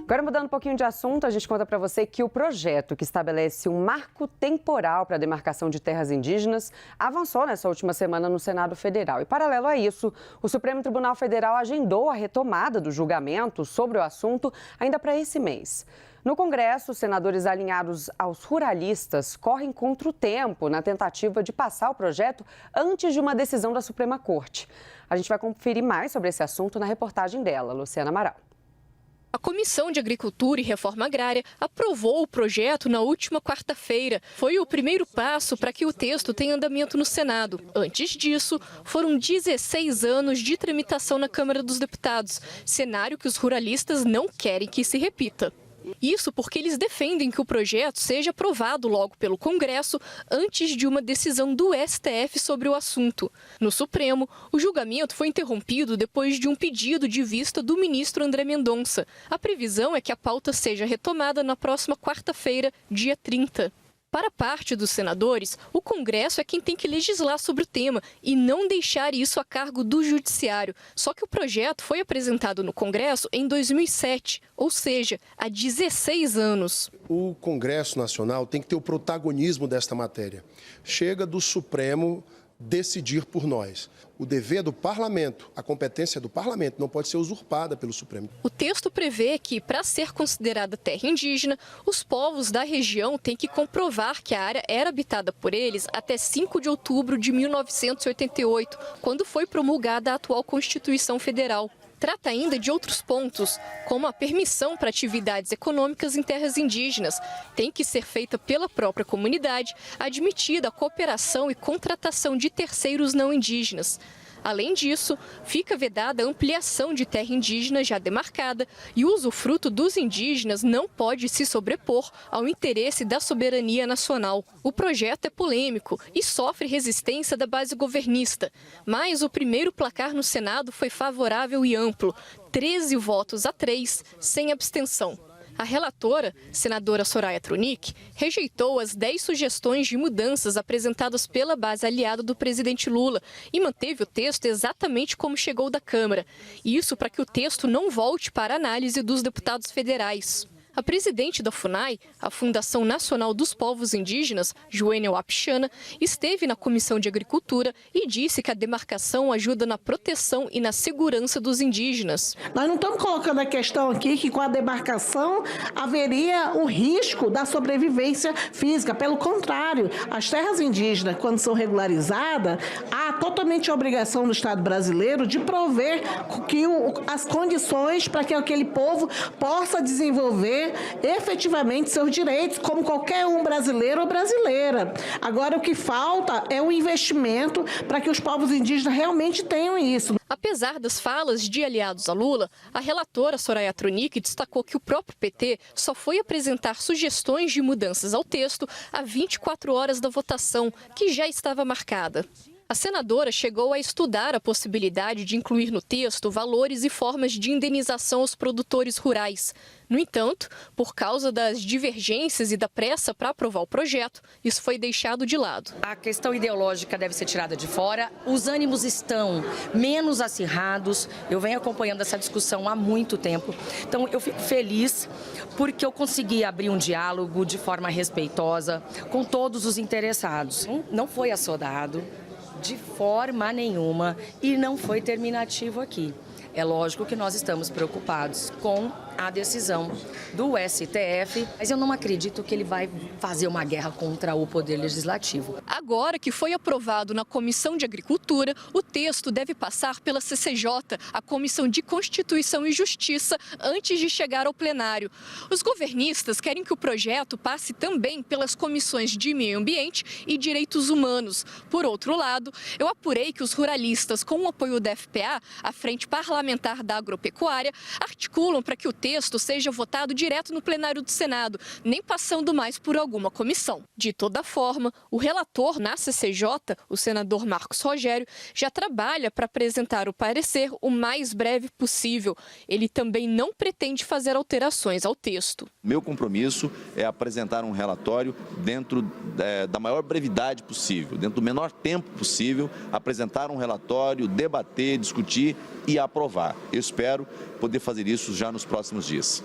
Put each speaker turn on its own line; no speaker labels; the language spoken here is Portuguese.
Agora, mudando um pouquinho de assunto, a gente conta para você que o projeto que estabelece um marco temporal para a demarcação de terras indígenas avançou nessa última semana no Senado Federal. E, paralelo a isso, o Supremo Tribunal Federal agendou a retomada do julgamento sobre o assunto ainda para esse mês. No Congresso, os senadores alinhados aos ruralistas correm contra o tempo na tentativa de passar o projeto antes de uma decisão da Suprema Corte. A gente vai conferir mais sobre esse assunto na reportagem dela, Luciana Amaral.
A Comissão de Agricultura e Reforma Agrária aprovou o projeto na última quarta-feira. Foi o primeiro passo para que o texto tenha andamento no Senado. Antes disso, foram 16 anos de tramitação na Câmara dos Deputados, cenário que os ruralistas não querem que se repita. Isso porque eles defendem que o projeto seja aprovado logo pelo Congresso antes de uma decisão do STF sobre o assunto. No Supremo, o julgamento foi interrompido depois de um pedido de vista do ministro André Mendonça. A previsão é que a pauta seja retomada na próxima quarta-feira, dia 30. Para parte dos senadores, o Congresso é quem tem que legislar sobre o tema e não deixar isso a cargo do Judiciário. Só que o projeto foi apresentado no Congresso em 2007, ou seja, há 16 anos.
O Congresso Nacional tem que ter o protagonismo desta matéria. Chega do Supremo decidir por nós. O dever do parlamento, a competência do parlamento não pode ser usurpada pelo Supremo.
O texto prevê que, para ser considerada terra indígena, os povos da região têm que comprovar que a área era habitada por eles até 5 de outubro de 1988, quando foi promulgada a atual Constituição Federal. Trata ainda de outros pontos, como a permissão para atividades econômicas em terras indígenas. Tem que ser feita pela própria comunidade, admitida a cooperação e contratação de terceiros não indígenas. Além disso, fica vedada a ampliação de terra indígena já demarcada e o usufruto dos indígenas não pode se sobrepor ao interesse da soberania nacional. O projeto é polêmico e sofre resistência da base governista, mas o primeiro placar no Senado foi favorável e amplo, 13 votos a 3, sem abstenção. A relatora, senadora Soraya Tronic, rejeitou as 10 sugestões de mudanças apresentadas pela base aliada do presidente Lula e manteve o texto exatamente como chegou da Câmara. Isso para que o texto não volte para a análise dos deputados federais. A presidente da FUNAI, a Fundação Nacional dos Povos Indígenas, Joênia Wapichana, esteve na Comissão de Agricultura e disse que a demarcação ajuda na proteção e na segurança dos indígenas.
Nós não estamos colocando a questão aqui que com a demarcação haveria um risco da sobrevivência física. Pelo contrário, as terras indígenas, quando são regularizadas, há totalmente a obrigação do Estado brasileiro de prover as condições para que aquele povo possa desenvolver efetivamente seus direitos, como qualquer um brasileiro ou brasileira. Agora, o que falta é um investimento para que os povos indígenas realmente tenham isso.
Apesar das falas de aliados a Lula, a relatora Soraya Tronic destacou que o próprio PT só foi apresentar sugestões de mudanças ao texto a 24 horas da votação, que já estava marcada. A senadora chegou a estudar a possibilidade de incluir no texto valores e formas de indenização aos produtores rurais. No entanto, por causa das divergências e da pressa para aprovar o projeto, isso foi deixado de lado.
A questão ideológica deve ser tirada de fora. Os ânimos estão menos acirrados. Eu venho acompanhando essa discussão há muito tempo. Então, eu fico feliz porque eu consegui abrir um diálogo de forma respeitosa com todos os interessados. Não foi assodado de forma nenhuma e não foi terminativo aqui. É lógico que nós estamos preocupados com a decisão do STF, mas eu não acredito que ele vai fazer uma guerra contra o Poder Legislativo.
Agora que foi aprovado na Comissão de Agricultura, o texto deve passar pela CCJ, a Comissão de Constituição e Justiça, antes de chegar ao plenário. Os governistas querem que o projeto passe também pelas comissões de Meio Ambiente e Direitos Humanos. Por outro lado, eu apurei que os ruralistas, com o apoio da FPA, a Frente Parlamentar da Agropecuária, articulam para que o texto seja votado direto no plenário do Senado, nem passando mais por alguma comissão. De toda forma, o relator na CCJ, o senador Marcos Rogério, já trabalha para apresentar o parecer o mais breve possível. Ele também não pretende fazer alterações ao texto.
Meu compromisso é apresentar um relatório dentro da maior brevidade possível, dentro do menor tempo possível, apresentar um relatório, debater, discutir e aprovar. Eu espero poder fazer isso já nos próximos dias.